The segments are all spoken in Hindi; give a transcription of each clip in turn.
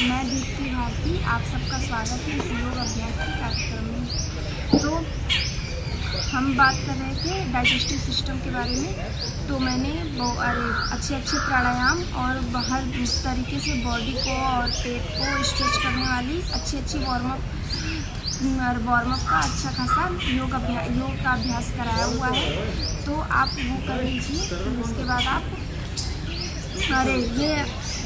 मैं दीप्ति भारती, आप सबका स्वागत है इस योग अभ्यास के कार्यक्रम में। तो हम बात कर रहे थे डाइजेस्टिव सिस्टम के बारे में। तो मैंने अच्छे प्राणायाम और हर तरीके से बॉडी को और पेट को स्ट्रेच करने वाली अच्छी वार्म अप का अच्छा खासा योग का अभ्यास कराया हुआ है। तो आप वो कर लीजिए। फिर उसके बाद आप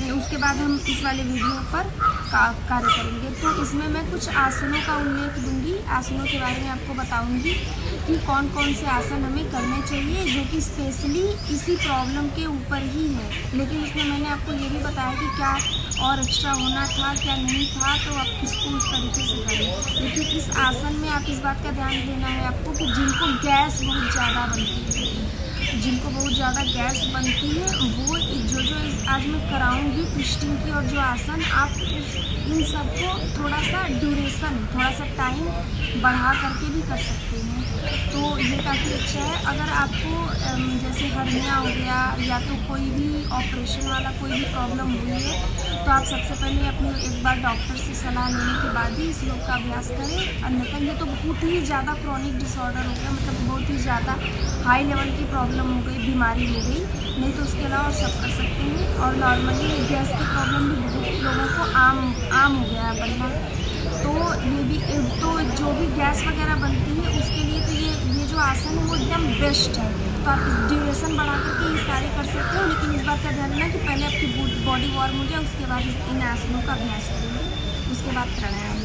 उसके बाद हम इस वाले वीडियो पर कार्य करेंगे। तो इसमें मैं कुछ आसनों का उल्लेख दूंगी, आसनों के बारे में आपको बताऊंगी कि कौन कौन से आसन हमें करने चाहिए, जो कि स्पेशली इसी प्रॉब्लम के ऊपर ही है। लेकिन इसमें मैंने आपको ये भी बताया कि क्या और एक्स्ट्रा होना था क्या नहीं था, तो आप किसको उस तरीके से करें। लेकिन इस आसन में आप इस बात का ध्यान देना है आपको कि जिनको गैस बहुत ज़्यादा बनती है, वो जो आज मैं कराऊंगी ट्विस्टिंग की और जो आसन, आप इन सबको थोड़ा सा टाइम बढ़ा करके भी कर सकते हैं। तो ये काफ़ी अच्छा है। अगर आपको जैसे हर्निया हो गया या तो कोई भी ऑपरेशन वाला कोई भी प्रॉब्लम हुई है, तो आप सबसे पहले अपने एक बार डॉक्टर से सलाह लेने के बाद ही इस योग का अभ्यास करें। अन्यथा ये तो बहुत ही ज़्यादा क्रॉनिक डिसऑर्डर हो गया, मतलब बहुत ही ज़्यादा हाई लेवल की प्रॉब्लम हो गई, बीमारी हो गई, नहीं तो उसके अलावा और सब कर सकते हैं। और नॉर्मली गैस की प्रॉब्लम भी बहुत लोगों को आम हो गया है बनना। तो ये भी तो जो भी गैस वगैरह बनती है उसके लिए तो ये जो आसन है वो एकदम बेस्ट है। तो आप ड्यूरेशन बढ़ा करके ये सारे कर सकते हो। लेकिन इस बात का ध्यान रखना कि पहले आपकी बॉडी वार्म हो जाए, उसके बाद इन आसनों का अभ्यास करेंगे, उसके बाद प्राणायाम।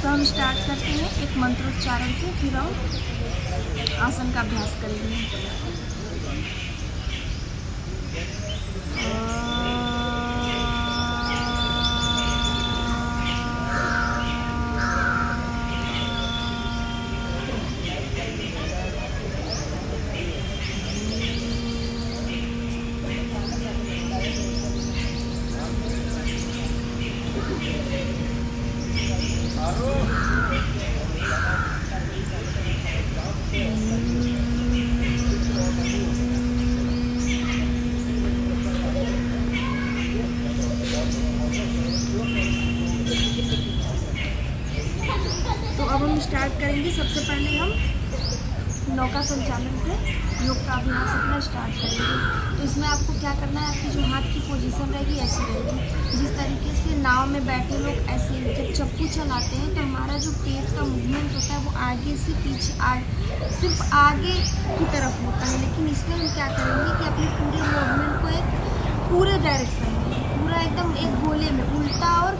तो हम स्टार्ट करते हैं एक मंत्रोच्चारण से, फिर हम आसन का अभ्यास करेंगे। तो अब हम स्टार्ट करेंगे। सबसे पहले हम नौका संचालन से योग का अभ्यास अपना स्टार्ट करेंगे। तो इसमें आपको क्या करना है, आपकी जो हाथ की पोजीशन रहेगी ऐसी रहेगी, जिस तरीके से नाव में बैठे लोग ऐसे जब चप्पू चलाते हैं तो हमारा जो पेट का मूवमेंट होता है वो आगे से पीछे सिर्फ आगे की तरफ होता है। लेकिन इसमें हम क्या करेंगे कि अपने पूरे मूवमेंट को एक पूरे डायरेक्शन में, पूरा एकदम एक गोले में उल्टा और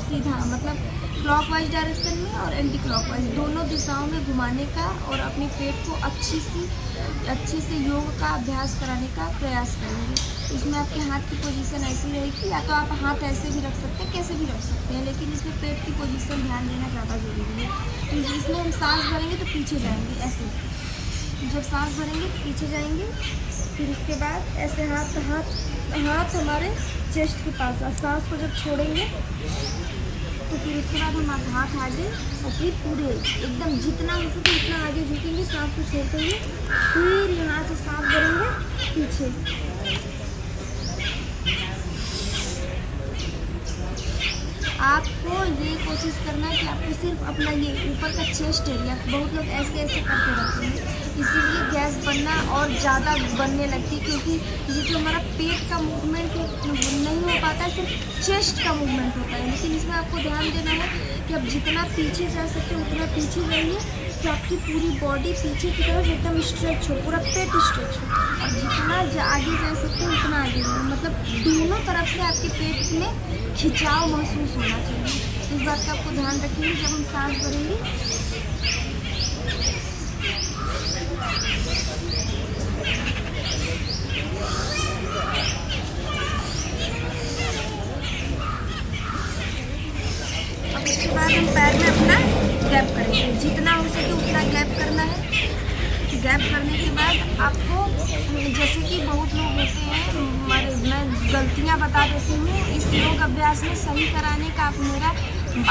सीधा, मतलब क्लॉकवाइज डायरेक्शन में और एंटी क्लॉकवाइज दोनों दिशाओं में घुमाने का और अपने पेट को अच्छे से योग का अभ्यास कराने का प्रयास करेंगे। इसमें आपके हाथ की पोजीशन ऐसी रहेगी, या तो आप हाथ ऐसे भी रख सकते हैं, कैसे भी रख सकते हैं, लेकिन इसमें पेट की पोजीशन ध्यान देना ज़्यादा ज़रूरी है। तो इसमें हम सांस भरेंगे तो पीछे जाएंगे, ऐसे जब सांस भरेंगे तो पीछे जाएंगे। फिर उसके बाद ऐसे हाथ हमारे चेस्ट के पास, सांस को जब छोड़ेंगे तो फिर उसके बाद हम हाथ आगे और फिर पूरे एकदम जितना हो सके उतना आगे झुकेंगे, सांस को छोड़ते हुए। फिर यहाँ से सांस भरेंगे पीछे, आपको ये कोशिश करना है कि आपको सिर्फ अपना ये ऊपर का चेस्ट एरिया, बहुत लोग ऐसे करते रहते हैं, इसीलिए गैस बनना और ज़्यादा बनने लगती है, क्योंकि ये जो हमारा पेट का मूवमेंट नहीं हो पाता है, सिर्फ चेस्ट का मूवमेंट होता है। लेकिन इसमें आपको ध्यान देना है कि आप जितना पीछे जा सकते हो उतना पीछे जाइए, तो आपकी पूरी बॉडी पीछे की तरफ एकदम स्ट्रेच हो, पूरा पेट स्ट्रेच हो, और जितना आगे जा सकते हो उतना आगे जाओ, मतलब दोनों तरफ से आपके पेट में खिंचाव महसूस होना चाहिए। इस बात का आपको ध्यान रखेंगे जब हम सांस भरेंगे। अब इसके बाद हम पैर में अपना गैप करेंगे, जितना हो सके उतना गैप करना है। गैप करने के बाद आपको, जैसे कि बहुत लोग होते हैं, मैं गलतियां बता देती हूँ इस योग अभ्यास में, सही कराने का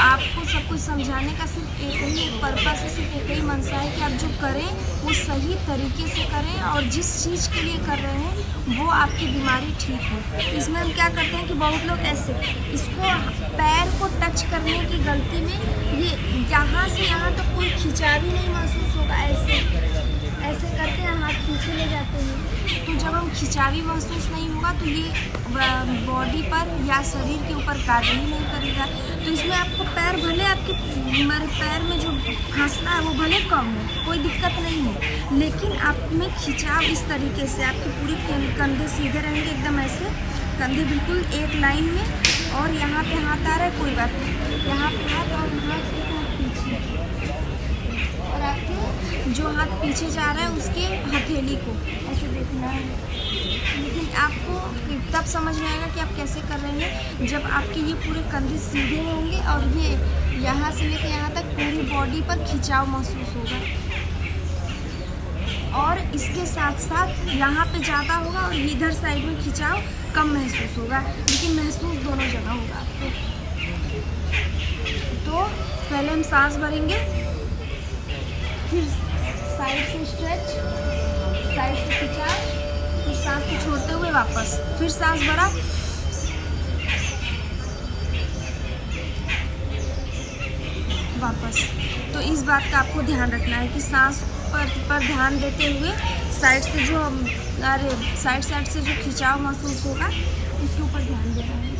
आपको सब कुछ समझाने का सिर्फ एक ही पर्पस है, सिर्फ एक ही मनसा है कि आप जो करें वो सही तरीके से करें और जिस चीज़ के लिए कर रहे हैं वो आपकी बीमारी ठीक हो। इसमें हम क्या करते हैं कि बहुत लोग ऐसे इसको पैर को टच करने की गलती में ये यहाँ से यहाँ तक कोई खिंचाव ही नहीं महसूस होगा, ऐसे करके हाथ पीछे ले जाते हैं। तो जब हम खिंचावी महसूस नहीं होगा तो ये बॉडी पर या शरीर के ऊपर कार्य ही नहीं करेगा। तो इसमें आपको पैर भले आपके पैर में जो फंसना है वो भले कम हो, कोई दिक्कत नहीं है, लेकिन आप में खिंचाव इस तरीके से आपके पूरे कंधे सीधे रहेंगे एकदम ऐसे, कंधे बिल्कुल एक लाइन में, और यहाँ पे हाथ आ रहा है कोई बात नहीं, यहाँ पे हाथ और यहाँ से पीछे, और आपके जो हाथ पीछे जा रहा है उसके हथेली को ऐसे देखना है। लेकिन आपको तब समझ में आएगा कि आप कैसे कर रहे हैं जब आपके ये पूरे कंधे सीधे होंगे और ये यहाँ से लेकर यहाँ तक पूरी बॉडी पर खिंचाव महसूस होगा, और इसके साथ साथ यहाँ पे ज़्यादा होगा और इधर साइड में खिंचाव कम महसूस होगा, लेकिन महसूस दोनों जगह होगा आपको। तो पहले हम सांस भरेंगे, फिर साइड से स्ट्रेच, साइड से खिंचाव, फिर सांस को छोड़ते हुए वापस, फिर सांस भरा, वापस। तो इस बात का आपको ध्यान रखना है कि सांस पर ध्यान देते हुए साइड से जो साइड से जो खिंचाव महसूस होगा उसके ऊपर ध्यान देना है।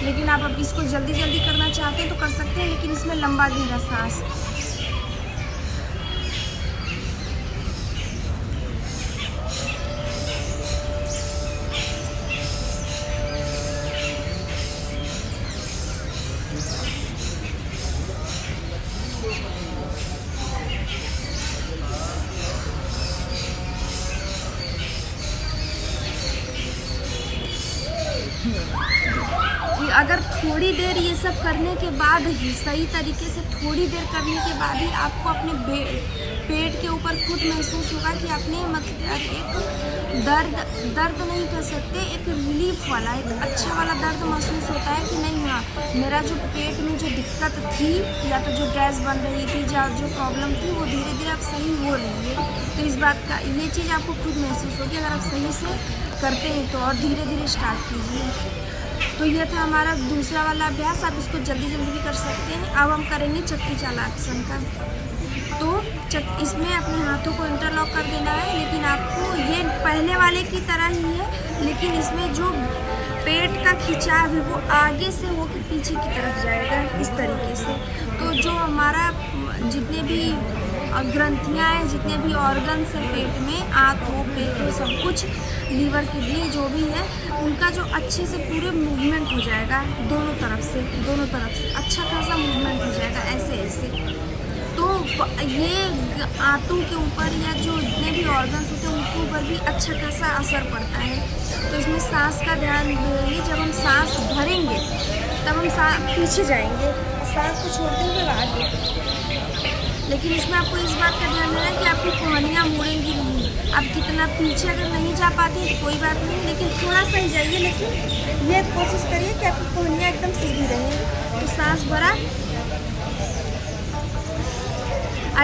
लेकिन आप अब इसको जल्दी करना चाहते हैं तो कर सकते हैं, लेकिन इसमें लंबा गहरा सांस। अगर थोड़ी देर ये सब करने के बाद ही, सही तरीके से थोड़ी देर करने के बाद ही आपको अपने पेट के ऊपर खुद महसूस होगा कि आपने एक दर्द नहीं कह सकते, एक रिलीफ वाला, एक अच्छा वाला दर्द महसूस होता है कि नहीं, हाँ मेरा जो पेट में जो दिक्कत थी या तो जो गैस बन रही थी या जो प्रॉब्लम थी वो धीरे धीरे आप सही हो रही है। तो इस बात का ये चीज़ आपको खुद महसूस होगी अगर आप सही से करते हैं तो, और धीरे धीरे स्टार्ट कीजिए। तो ये था हमारा दूसरा वाला अभ्यास, आप इसको जल्दी भी कर सकते हैं। अब हम करेंगे चक्की चालासन का। तो इसमें अपने हाथों को इंटरलॉक कर देना है, लेकिन आपको ये पहले वाले की तरह ही है, लेकिन इसमें जो पेट का खिंचाव है वो आगे से होकर पीछे की तरफ जाएगा इस तरीके से। तो जो हमारा जितने भी ग्रंथियाँ हैं, जितने भी ऑर्गन्स हैं पेट में, आँख हो, पेट हो, सब कुछ, लीवर, किडनी जो भी है, उनका जो अच्छे से पूरे मूवमेंट हो जाएगा दोनों तरफ से अच्छा खासा मूवमेंट हो जाएगा ऐसे। तो ये आंतों के ऊपर या जो जितने भी ऑर्गन्स होते हैं उनके ऊपर भी अच्छा खासा असर पड़ता है। तो इसमें सांस का ध्यान देंगे, जब हम सांस भरेंगे तब हम पीछे जाएंगे, सांस को छोड़ते हुए आगे। लेकिन इसमें आपको इस बात का ध्यान देना है कि आपकी कोहनियाँ मुड़ेंगी नहीं। आप कितना पीछे अगर नहीं जा पाते हैं तो कोई बात नहीं, लेकिन थोड़ा सा ही जाइए, लेकिन ये कोशिश करिए कि आपकी कोहनियाँ एकदम सीधी रहें। तो सांस भरा,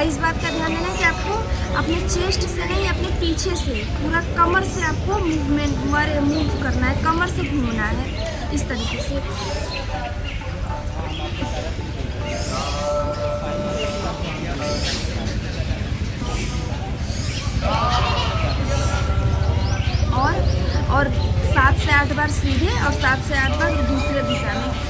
इस बात का ध्यान देना है कि आपको अपने चेस्ट से नहीं, अपने पीछे से, पूरा कमर से आपको मूव करना है, कमर से घूमना है इस तरीके से। और 7 से 8 बार सीधे और 7 से 8 बार दूसरे दिशा में।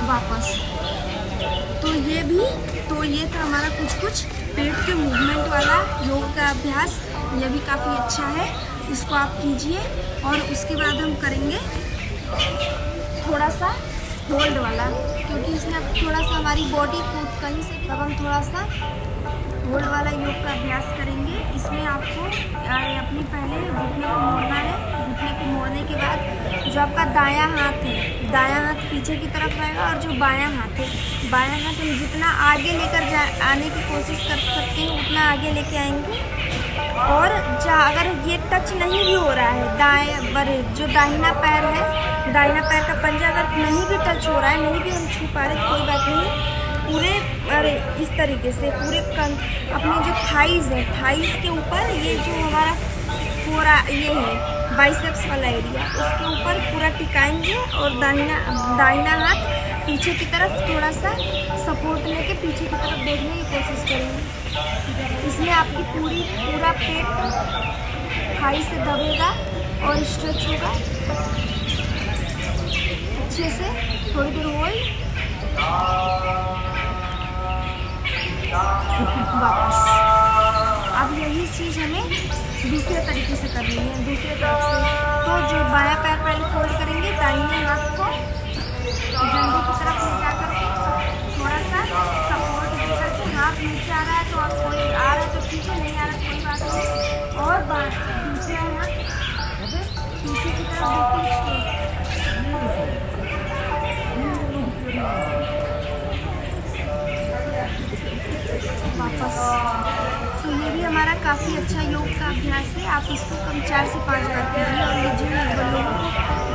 वापस। तो ये था हमारा कुछ पेट के मूवमेंट वाला योग का अभ्यास। ये भी काफ़ी अच्छा है, इसको आप कीजिए। और उसके बाद हम करेंगे थोड़ा सा होल्ड वाला, क्योंकि इसमें अब थोड़ा सा हमारी बॉडी को कहीं से, तब हम थोड़ा सा होल्ड वाला योग का अभ्यास करेंगे। इसमें आपको अपनी पहले घुटने को मोड़ना है। घुटने को मोड़ने के बाद जो आपका दायां हाथ है, दायां हाथ पीछे की तरफ रहेगा और जो बायां हाथ है, बायां हाथ हम जितना आगे लेकर आने की कोशिश कर सकते हैं उतना आगे लेके आएंगे। और अगर ये टच नहीं भी हो रहा है, जो दाहिना पैर है, दाहिना पैर का पंजा अगर नहीं भी टच हो रहा है, नहीं भी हम छू पा रहे, कोई बात नहीं, पूरे इस तरीके से पूरे अपने जो थाइस है, थाइस के ऊपर ये जो हमारा ये है बाइसेप्स वाला एरिया, उसके ऊपर पूरा टिकाएंगे और दाहिना हाथ पीछे की तरफ थोड़ा सा सपोर्ट लेके पीछे की तरफ देखने की कोशिश करेंगे। इसमें आपकी पूरा पेट थाई से दबेगा और स्ट्रेच होगा अच्छे से। थोड़ी देर होल्ड, वापस। अब यही चीज़ हमें दूसरे तरीके से करनी है, दूसरे तरफ से। तो जो बायां पैर पहले फोल्ड करेंगे, दाहिने हाथ को जंघे की तरफ ले जा करके थोड़ा सा सपोर्ट दे करके, हाथ नीचे आ रहा है तो आप कोई आ रहा है तो ठीक है, नहीं आ रहा कोई बात नहीं। और दूसरा हाथ पीछे की तरफ वापस। तो ये भी हमारा काफ़ी अच्छा योग का अभ्यास है। आप इसको कम 4 से 5 बार करिए। और ये जिन लोगों को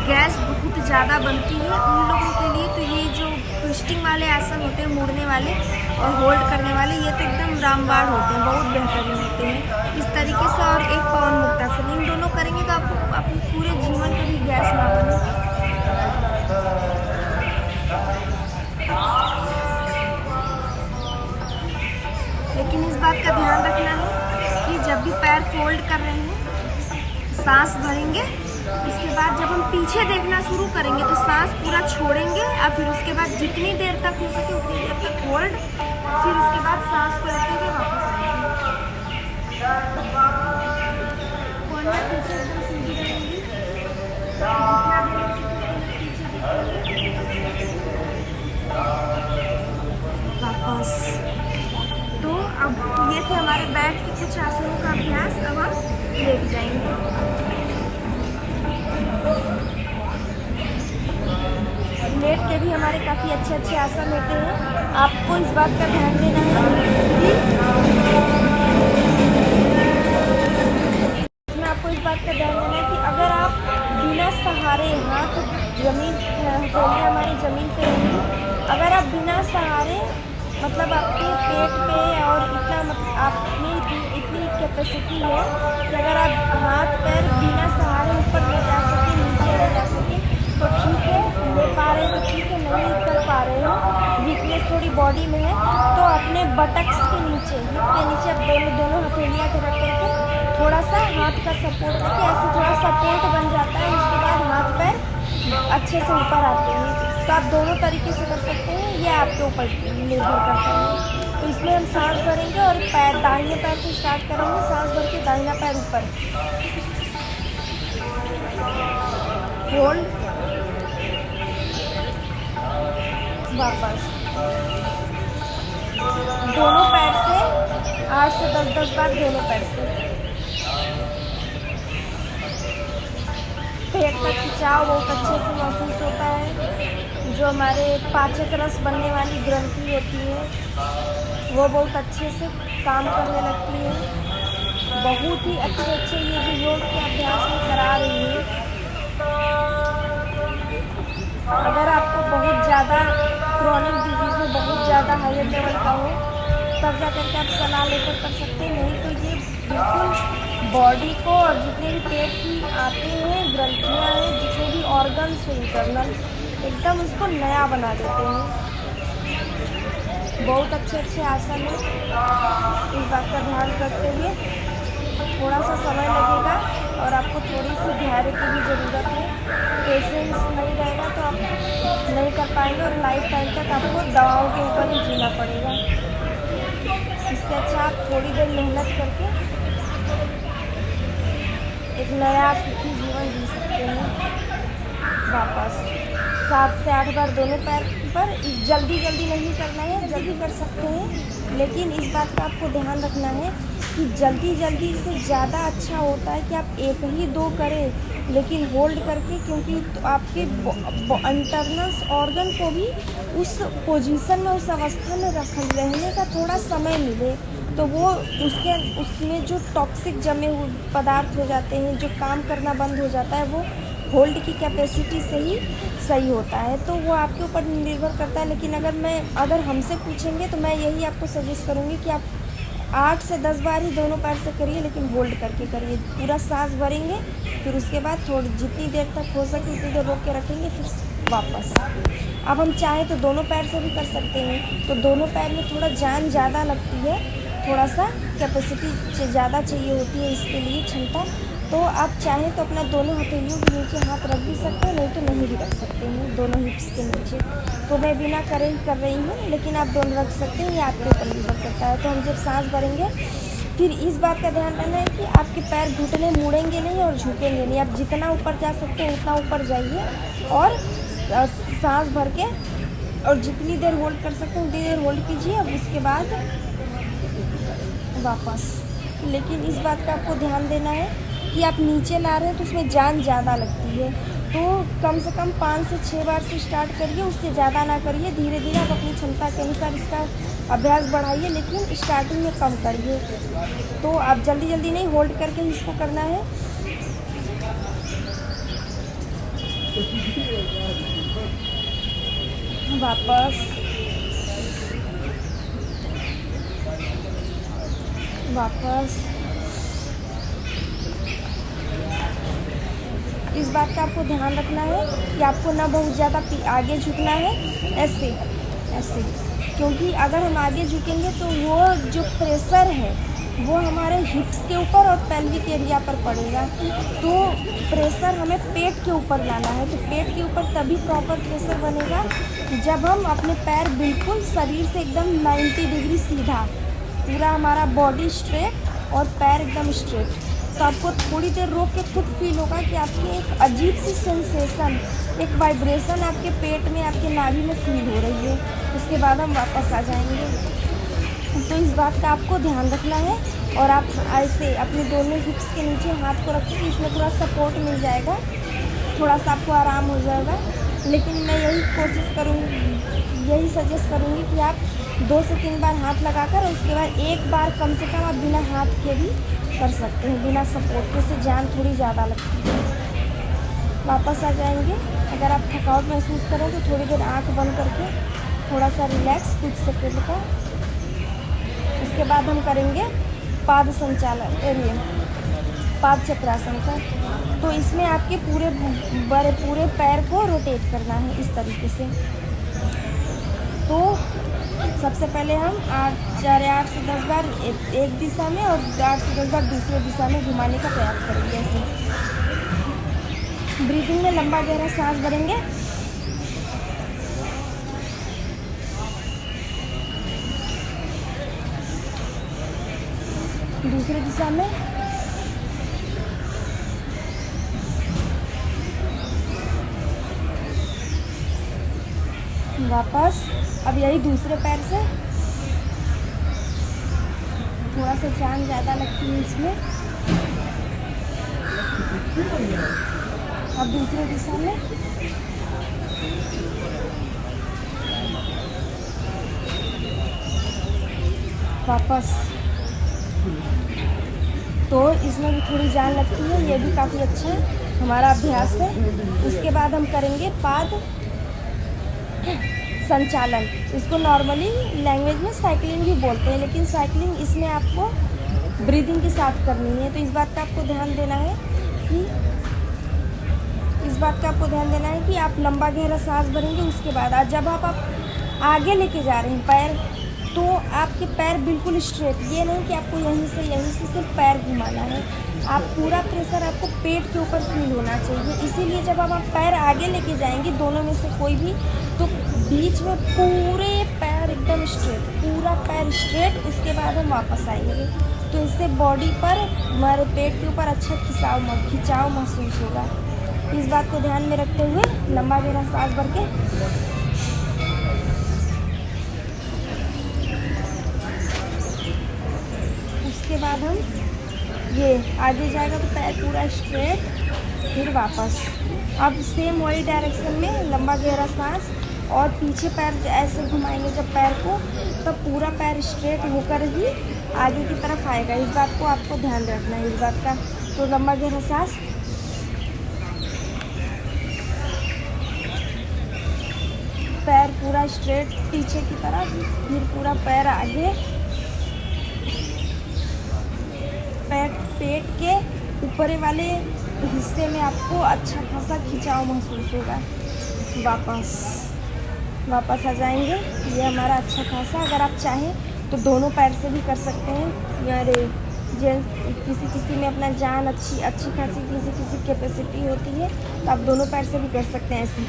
गैस बहुत ज़्यादा बनती है उन लोगों के लिए तो ये जो ट्विस्टिंग वाले आसन होते हैं, मुड़ने वाले और होल्ड करने वाले, ये तो एकदम रामबाण होते हैं, बहुत बेहतरीन होते हैं। इस तरीके से और एक पवन मुक्तासन, इन दोनों करेंगे तो आपको अपने पूरे जीवन कभी गैस ना बने। लेकिन इस बात का ध्यान रखना है कि जब भी पैर फोल्ड कर रहे हैं, सांस भरेंगे, उसके बाद जब हम पीछे देखना शुरू करेंगे तो सांस पूरा छोड़ेंगे और फिर उसके बाद जितनी देर तक हो सके उतनी देर तक होल्ड, फिर उसके बाद सांस को लेते हुए वापस आएंगे। पीछे एकदम सीधी रहेंगी, जितना देर हो सके पीछे वापस। तो अब ये थे हमारे बैठ के कुछ आसनों का अभ्यास। अब हम लेट जाएंगे। लेट के भी हमारे काफ़ी अच्छे आसन होते हैं। आपको इस बात का ध्यान देना है कि इसमें आपको इस बात का ध्यान देना है कि अगर आप बिना सहारे, हाथ जमीन, हथेली हमारी ज़मीन पे रहेंगी, अगर आप बिना सहारे, मतलब आपके पेट पे और इतना, मतलब आपने इतनी कैपेसिटी है कि अगर आप हाथ पैर बिना सहारे ऊपर ले जा सकें, नीचे ले जा सकें तो ठीक है, ले पा रहे हैं तो ठीक है, नहीं कर पा रहे हो, वीकनेस थोड़ी बॉडी में है, तो अपने बटक्स के नीचे, हिप के नीचे आप दोनों हथेलियाँ के रख करके थोड़ा सा हाथ का सपोर्ट करके ऐसे थोड़ा सपोर्ट बन जाता है। उसके बाद हाथ पैर अच्छे से ऊपर आते हैं। तो आप दोनों तरीके से कर सकते हैं, ये आपके ऊपर निर्भर करता है। तो इसमें हम सांस भरेंगे और पैर दाहिने पैर से स्टार्ट करेंगे, सांस भर के दाहिना पैर ऊपर, होल्ड, वापस। दोनों पैर से 8 से 10 बार दोनों पैर से। पेट का खिंचाव बहुत अच्छे से महसूस होता है। जो हमारे पाचक रस बनने वाली ग्रंथि होती है वो बहुत अच्छे से काम करने लगती है। बहुत ही अच्छे ये जो योग के अभ्यास में करा रही है। अगर आपको बहुत ज़्यादा क्रॉनिक डिजीज़ हो, बहुत ज़्यादा हायर लेवल का हो, तब जा करके आप सलाह लेकर कर सकते हैं। नहीं तो ये बिल्कुल बॉडी को और जितने भी पेट की आते हैं, ग्रंथियाँ हैं, जितने भी ऑर्गन्स हैं इंटरनल, एकदम उसको नया बना देते हैं। बहुत अच्छे आसन है। इस बात का ध्यान रखते हुए थोड़ा सा समय लगेगा और आपको थोड़ी सी धैर्य की भी ज़रूरत है। पेशेंस नहीं रहेगा तो आप नहीं कर पाएंगे और लाइफ टाइम तक आपको दवाओं के ऊपर ही जीना पड़ेगा। इससे अच्छा आप थोड़ी देर मेहनत करके एक नया सुखी जीवन जी सकते हैं। वापस 7 से 8 बार दोनों पैर पर। जल्दी नहीं करना है, जल्दी कर सकते हैं, लेकिन इस बात का आपको ध्यान रखना है कि जल्दी से ज़्यादा अच्छा होता है कि आप 1 ही 2 करें लेकिन होल्ड करके, क्योंकि तो आपके इंटरनल्स ऑर्गन को भी उस पोजीशन में, उस अवस्था में रहने का थोड़ा समय मिले, तो वो उसमें जो टॉक्सिक जमे हुए पदार्थ हो जाते हैं, जो काम करना बंद हो जाता है, वो होल्ड की कैपेसिटी से ही सही होता है। तो वो आपके ऊपर निर्भर करता है। लेकिन अगर हमसे पूछेंगे तो मैं यही आपको सजेस्ट करूँगी कि आप 8 से 10 बार ही दोनों पैर से करिए, लेकिन होल्ड करके करिए। पूरा सांस भरेंगे, फिर उसके बाद थोड़ी जितनी देर तक हो सके उतनी देर रोक के रखेंगे, फिर वापस। अब हम चाहें तो दोनों पैर से भी कर सकते हैं। तो दोनों पैर में थोड़ा जान ज़्यादा लगती है, थोड़ा सा कैपेसिटी ज़्यादा चाहिए होती है इसके लिए, क्षमता। तो आप चाहें तो अपना दोनों हथेलियों के नीचे हाथ रख भी सकते हैं, नहीं तो नहीं भी रख सकते हैं दोनों हिप्स के नीचे। तो मैं बिना करे ही कर रही हूँ, लेकिन आप दोनों रख सकते हैं, ये आपके ऊपर निर्भर करता है। तो हम जब सांस भरेंगे, फिर इस बात का ध्यान रखना है कि आपके पैर घुटने मुड़ेंगे नहीं और झुकेंगे नहीं। आप जितना ऊपर जा सकते हैं उतना ऊपर जाइए और सांस भर के, और जितनी देर होल्ड कर सकते हैं उतनी देर होल्ड कीजिए। अब उसके बाद वापस। लेकिन इस बात का आपको ध्यान देना है कि आप नीचे ला रहे हैं तो उसमें जान ज़्यादा लगती है। तो कम से कम 5 से 6 बार से स्टार्ट करिए, उससे ज़्यादा ना करिए। धीरे धीरे आप अपनी क्षमता के अनुसार इसका अभ्यास बढ़ाइए, लेकिन स्टार्टिंग में कम करिए। तो आप जल्दी जल्दी नहीं, होल्ड करके ही इसको करना है। वापस वापस। इस बात का आपको ध्यान रखना है कि आपको ना बहुत ज़्यादा आगे झुकना है, ऐसे ऐसे, क्योंकि अगर हम आगे झुकेंगे तो वो जो प्रेशर है वो हमारे हिप्स के ऊपर और पेल्विक एरिया पर पड़ेगा। तो प्रेशर हमें पेट के ऊपर लाना है। तो पेट के ऊपर तभी प्रॉपर प्रेशर बनेगा जब हम अपने पैर बिल्कुल शरीर से एकदम 90 डिग्री सीधा, पूरा हमारा बॉडी स्ट्रेट और पैर एकदम स्ट्रेट। तो आपको थोड़ी देर रोक के खुद फील होगा कि आपकी एक अजीब सी सेंसेशन, एक वाइब्रेशन आपके पेट में, आपके नाभि में फील हो रही है। उसके बाद हम वापस आ जाएंगे। तो इस बात का आपको ध्यान रखना है। और आप ऐसे अपने दोनों हिप्स के नीचे हाथ को रखें, इसमें थोड़ा सपोर्ट मिल जाएगा, थोड़ा सा आपको आराम हो जाएगा। लेकिन मैं यही कोशिश करूँगी, यही सजेस्ट करूँगी कि आप 2 से 3 बार हाथ लगाकर, और उसके बाद एक बार कम से कम आप बिना हाथ के भी कर सकते हैं, बिना सपोर्ट के। से जान थोड़ी ज़्यादा लगती है। वापस आ जाएंगे। अगर आप थकावट महसूस करें तो थोड़ी देर आंख बंद करके थोड़ा सा रिलैक्स, कुछ सेकंड का। उसके बाद हम करेंगे पाद संचालन, पाद चक्रासन का। तो इसमें आपके पूरे पैर को रोटेट करना है इस तरीके से। तो सबसे पहले हम 8 से 10 बार एक दिशा में और 8 से 10 बार दूसरे दिशा में घुमाने का प्रयास करेंगे ऐसे। ब्रीदिंग में लंबा गहरा सांस भरेंगे। दूसरी दिशा में वापस। अब यही दूसरे पैर से, थोड़ा सा जान ज़्यादा लगती है इसमें। अब दूसरे दिशा में वापस। तो इसमें भी थोड़ी जान लगती है, ये भी काफ़ी अच्छा हमारा अभ्यास है। उसके बाद हम करेंगे पाद संचालन। इसको नॉर्मली लैंग्वेज में साइकिलिंग भी बोलते हैं, लेकिन साइकिलिंग इसमें आपको ब्रीदिंग के साथ करनी है। तो इस बात का आपको ध्यान देना है कि आप लंबा गहरा सांस भरेंगे। उसके बाद जब आप आगे लेके जा रहे हैं पैर, तो आपके पैर बिल्कुल स्ट्रेट, ये नहीं कि आपको यहीं से सिर्फ पैर घुमाना है। आप पूरा प्रेशर आपको पेट के ऊपर फील होना चाहिए। इसीलिए जब आप पैर आगे लेके जाएंगे, दोनों में से कोई भी, तो बीच में पूरे पैर एकदम स्ट्रेट, पूरा पैर स्ट्रेट। उसके बाद हम वापस आएंगे। तो इससे बॉडी पर, हमारे पेट के ऊपर अच्छा खिंचाव महसूस होगा। इस बात को ध्यान में रखते हुए लंबा गहरा सांस भर के उसके बाद हम ये आगे जाएगा तो पैर पूरा स्ट्रेट, फिर वापस अब सेम वही डायरेक्शन में लंबा गहरा सांस, और पीछे पैर ऐसे घुमाएंगे जब पैर को, तब पूरा पैर स्ट्रेट होकर ही आगे की तरफ आएगा। इस बात को आपको ध्यान रखना है इस बात का। तो लंबा गहरा सांस, पैर पूरा स्ट्रेट पीछे की तरफ, फिर पूरा पैर आगे, पेट के ऊपर वाले हिस्से में आपको अच्छा खासा खिंचाव महसूस होगा। वापस आ जाएंगे। ये हमारा अच्छा खासा, अगर आप चाहें तो दोनों पैर से भी कर सकते हैं। यार किसी में अपना जान अच्छी खासी किसी कैपेसिटी होती है, तो आप दोनों पैर से भी कर सकते हैं ऐसे।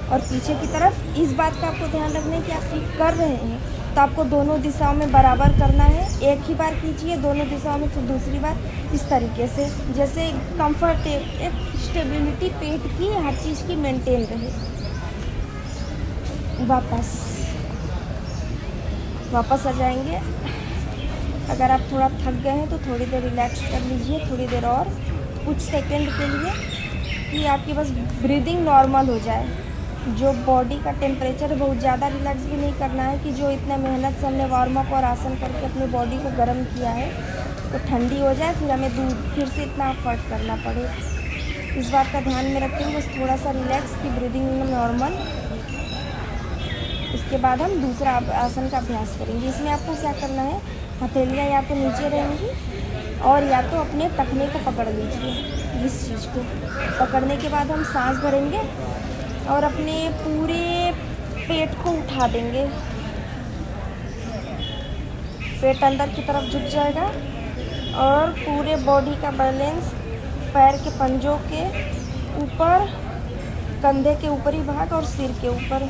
और पीछे की तरफ इस बात का आपको ध्यान रखना है कि आप कर रहे हैं तो आपको दोनों दिशाओं में बराबर करना है। एक ही बार कीजिए दोनों दिशाओं में, फिर दूसरी बार इस तरीके से, जैसे कंफर्ट, एक स्टेबिलिटी पेट की हर चीज़ की मेंटेन रहे। वापस आ जाएंगे। अगर आप थोड़ा थक गए हैं तो थोड़ी देर रिलैक्स कर लीजिए, थोड़ी देर और, कुछ सेकंड के लिए, कि आपकी बस ब्रीदिंग नॉर्मल हो जाए। जो बॉडी का टेम्परेचर बहुत ज़्यादा रिलैक्स भी नहीं करना है कि जो इतना मेहनत से हमने वार्म अप और आसन करके अपने बॉडी को गर्म किया है तो ठंडी हो जाए, फिर हमें फिर से इतना एफर्ट करना पड़े। इस बात का ध्यान में रखते हुए बस थोड़ा सा रिलैक्स की ब्रीदिंग नॉर्मल। उसके बाद हम दूसरा आसन का अभ्यास करेंगे। इसमें आपको क्या करना है, हथेलियाँ या तो नीचे रहेंगी और या तो अपने टखने को पकड़ लीजिए। इस चीज़ को पकड़ने के बाद हम सांस भरेंगे और अपने पूरे पेट को उठा देंगे। पेट अंदर की तरफ झुक जाएगा और पूरे बॉडी का बैलेंस पैर के पंजों के ऊपर, कंधे के ऊपरी भाग और सिर के ऊपर।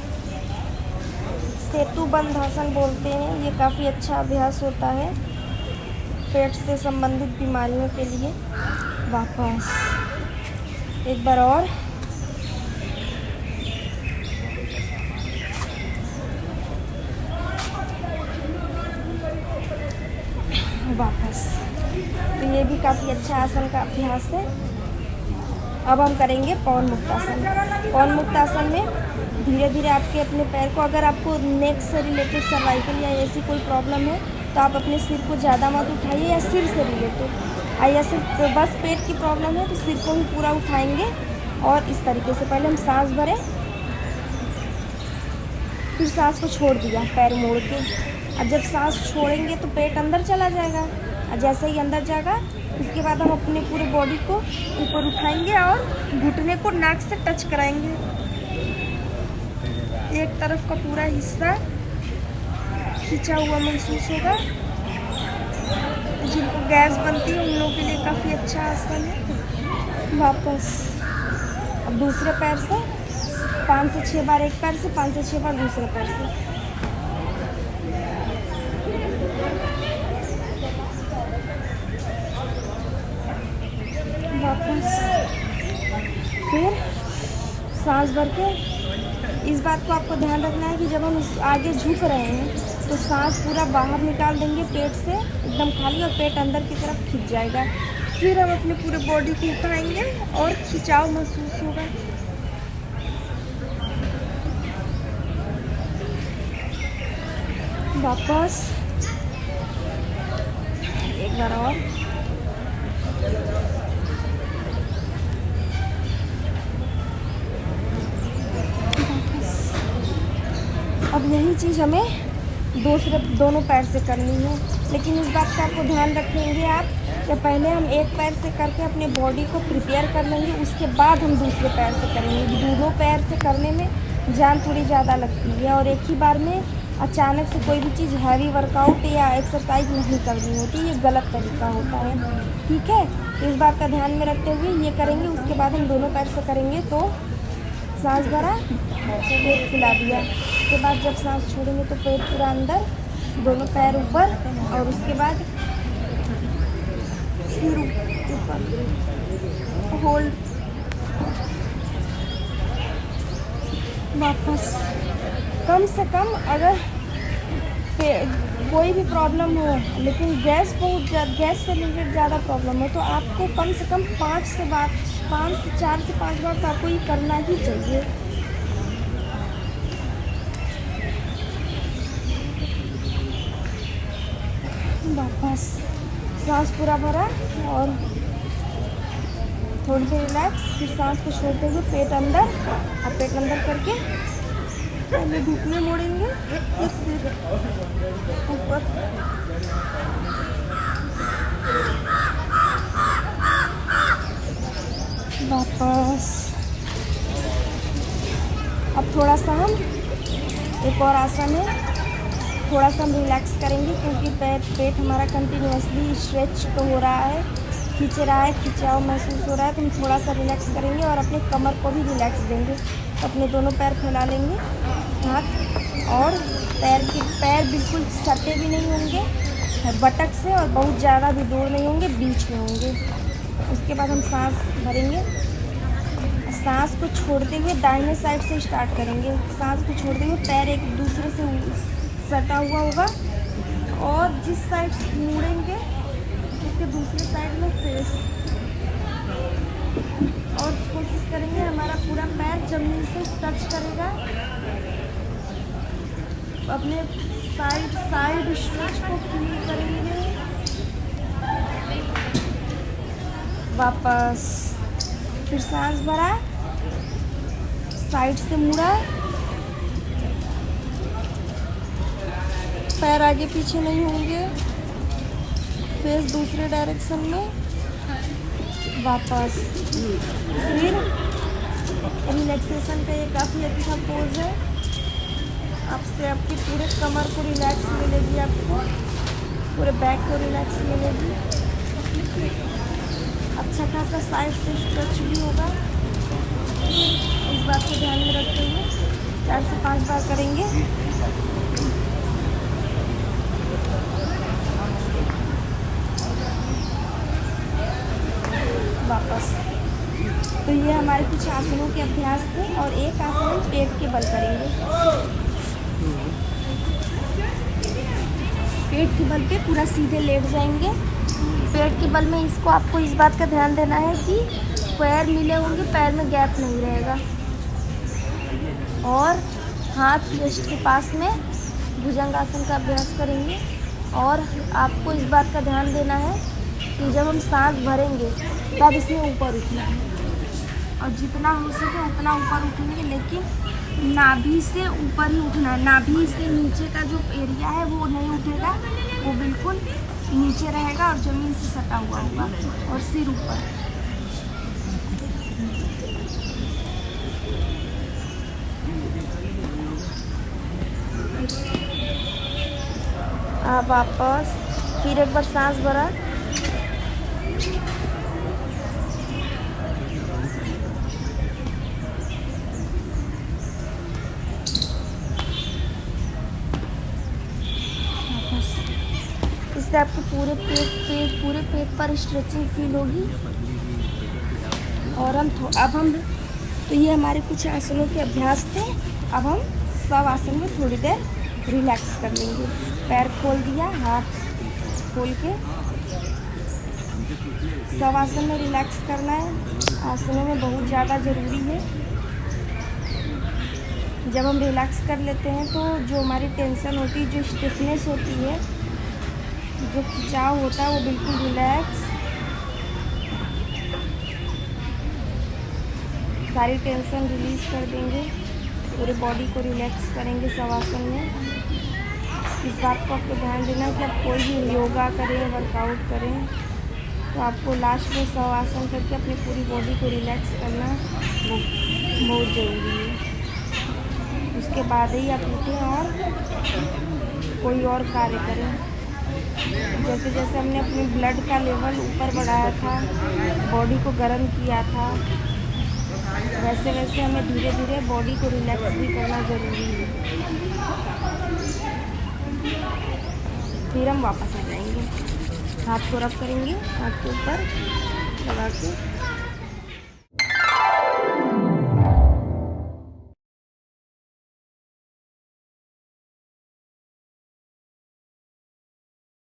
सेतु बंध आसन बोलते हैं। ये काफ़ी अच्छा अभ्यास होता है पेट से संबंधित बीमारियों के लिए। वापस एक बार और। वापस। तो ये भी काफ़ी अच्छा आसन का अभ्यास है। अब हम करेंगे पवन मुक्तासन। पवन मुक्तासन में धीरे धीरे आपके अपने पैर को, अगर आपको नेक से रिलेटेड, सर्वाइकल या ऐसी कोई प्रॉब्लम है तो आप अपने सिर को ज़्यादा मत उठाइए, या सिर से रिलेटेड या सिर्फ बस पेट की प्रॉब्लम है तो सिर को ही पूरा उठाएंगे। और इस तरीके से पहले हम सांस भरें, फिर सांस को छोड़ दिया पैर मोड़ के। अब जब सांस छोड़ेंगे तो पेट अंदर चला जाएगा, और जैसे ही अंदर जाएगा उसके बाद हम अपने पूरे बॉडी को ऊपर उठाएंगे और घुटने को नाक से टच कराएंगे। एक तरफ का पूरा हिस्सा खींचा हुआ महसूस होगा। जिनको गैस बनती है उन लोगों के लिए काफ़ी अच्छा आसन है। वापस अब दूसरे पैर से 5 से 6 बार एक पैर से, 5 से 6 बार दूसरे पैर से। वापस फिर सांस भर के। इस बात को आपको ध्यान रखना है कि जब हम आगे झुक रहे हैं तो सांस पूरा बाहर निकाल देंगे पेट से एकदम खाली, और पेट अंदर की तरफ खिंच जाएगा। फिर हम अपने पूरे बॉडी को उठाएंगे और खिंचाव महसूस होगा। वापस एक बार और। अब यही चीज़ हमें दोनों पैर से करनी है, लेकिन इस बात का आपको ध्यान रखेंगे आप कि पहले हम एक पैर से करके अपने बॉडी को प्रिपेयर कर लेंगे, उसके बाद हम दूसरे पैर से करेंगे। दोनों पैर से करने में जान थोड़ी ज़्यादा लगती है और एक ही बार में अचानक से कोई भी चीज़ हैवी वर्कआउट या एक्सरसाइज नहीं करनी होती, ये गलत तरीका होता है। ठीक है, इस बात का ध्यान में रखते हुए ये करेंगे। उसके बाद हम दोनों पैर से करेंगे। तो सांस भरा, पेट फुला दिया। उसके बाद जब सांस छोड़ेंगे तो पेट पूरा अंदर, दोनों पैर ऊपर, और उसके बाद सिर ऊपर, होल्ड। वापस कम से कम अगर कोई भी प्रॉब्लम हो, लेकिन गैस से रिलेटेड ज़्यादा प्रॉब्लम हो तो आपको कम से कम 4 से 5 बार तो आपको ये करना ही चाहिए। वापस सांस पूरा भरा और थोड़ी देर रिलैक्स, फिर सांस को छोड़ते हुए पेट अंदर और पेट अंदर करके पहले घुटने मोड़ेंगे, फिर सिर ऊपर। वापस। अब थोड़ा सा हम एक और आसन है, थोड़ा सा हम रिलैक्स करेंगे क्योंकि पेट हमारा कंटिन्यूसली स्ट्रेच तो हो रहा है, खींच रहा है, खिंचाव महसूस हो रहा है। तो हम थोड़ा सा रिलैक्स करेंगे और अपने कमर को भी रिलैक्स देंगे। अपने दोनों पैर फैला लेंगे, हाथ और पैर बिल्कुल सटे भी नहीं होंगे बटक से और बहुत ज़्यादा भी दूर नहीं होंगे, बीच में होंगे। उसके बाद हम सांस भरेंगे। सांस को छोड़ते हुए दाहिने साइड से स्टार्ट करेंगे। सांस को छोड़ते हुए पैर एक दूसरे से सटा हुआ होगा और जिस साइड मुड़ेंगे उसके दूसरे साइड में फेस, और कोशिश करेंगे हमारा पूरा पैर जमीन से टच करेगा। अपने साइड स्ट्रेच को फील करेंगे। वापस फिर सांस भरा, साइड से मुड़ा, पैर आगे पीछे नहीं होंगे, फेस दूसरे डायरेक्शन में। वापस फिर रिलैक्सेशन का ये काफ़ी अच्छा पोज है। आपसे आपकी पूरे कमर को रिलैक्स मिलेगी, आपको पूरे बैक को रिलैक्स मिलेगी। अच्छा खासा साइड से स्ट्रेच भी होगा। इस बात को ध्यान में रखते हुए 4 से 5 बार करेंगे। वापस। तो ये हमारे कुछ आसनों के अभ्यास थे और एक आसन हम पेट के बल करेंगे। पेट के बल पे पूरा सीधे लेट जाएंगे। पेट के बल में इसको आपको इस बात का ध्यान देना है कि पैर मिले होंगे, पैर में गैप नहीं रहेगा। और हाथ चेस्ट के पास में भुजंगासन का अभ्यास करेंगे। और आपको इस बात का ध्यान देना है कि जब हम सांस भरेंगे तब इसमें ऊपर उठना है और जितना हो सके उतना ऊपर उठेंगे, लेकिन नाभि से ऊपर ही उठना है। नाभि से नीचे का जो एरिया है वो नहीं उठेगा, वो बिल्कुल नीचे रहेगा और ज़मीन से सटा हुआ होगा और सिर ऊपर। आप वापस फिर एक बार सांस भरा, इससे आपको पूरे पेट पर स्ट्रेचिंग फील होगी। और अब हम तो ये हमारे कुछ आसनों के अभ्यास थे। अब हम सब आसन में थोड़ी देर रिलैक्स कर लेंगे। पैर खोल दिया, हाथ खोल के सब आसन में रिलैक्स करना है। आसनों में बहुत ज़्यादा ज़रूरी है। जब हम रिलैक्स कर लेते हैं तो जो हमारी टेंशन होती है, जो स्टिफनेस होती है, जो खिंचाव होता है, वो बिल्कुल रिलैक्स, सारी टेंशन रिलीज़ कर देंगे। पूरे बॉडी को रिलैक्स करेंगे शवासन में। इस बात को आपको ध्यान देना कि आप कोई भी योगा करें, वर्कआउट करें, तो आपको लास्ट में शवासन करके अपनी पूरी बॉडी को रिलैक्स करना वो बहुत ज़रूरी है। उसके बाद ही आप उठें और कोई और कार्य करें। जैसे जैसे हमने अपने ब्लड का लेवल ऊपर बढ़ाया था, बॉडी को गर्म किया था, वैसे वैसे हमें धीरे धीरे बॉडी को रिलैक्स भी करना ज़रूरी है। फिर हम वापस आ जाएंगे। हाथ को रब करेंगे, हाथ के ऊपर लगा के